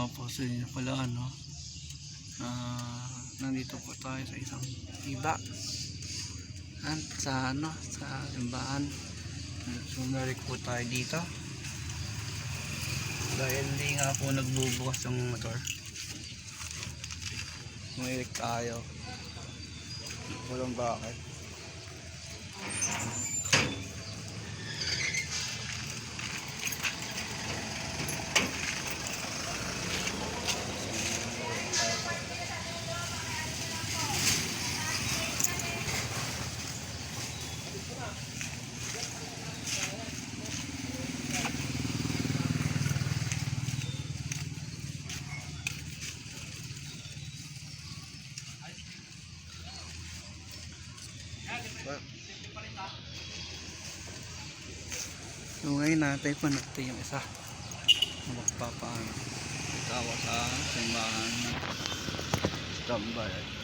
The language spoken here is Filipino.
po sa inyo pala nandito po tayo sa isang iba at sa sa simbahan. Sumalik po tayo dito dahil hindi nga po nagbubukas yung motor. Umilik tayo, walang bakit. So ngayon natin pa natin yung isa magpapaano tawa sa simbahan ng Tambay.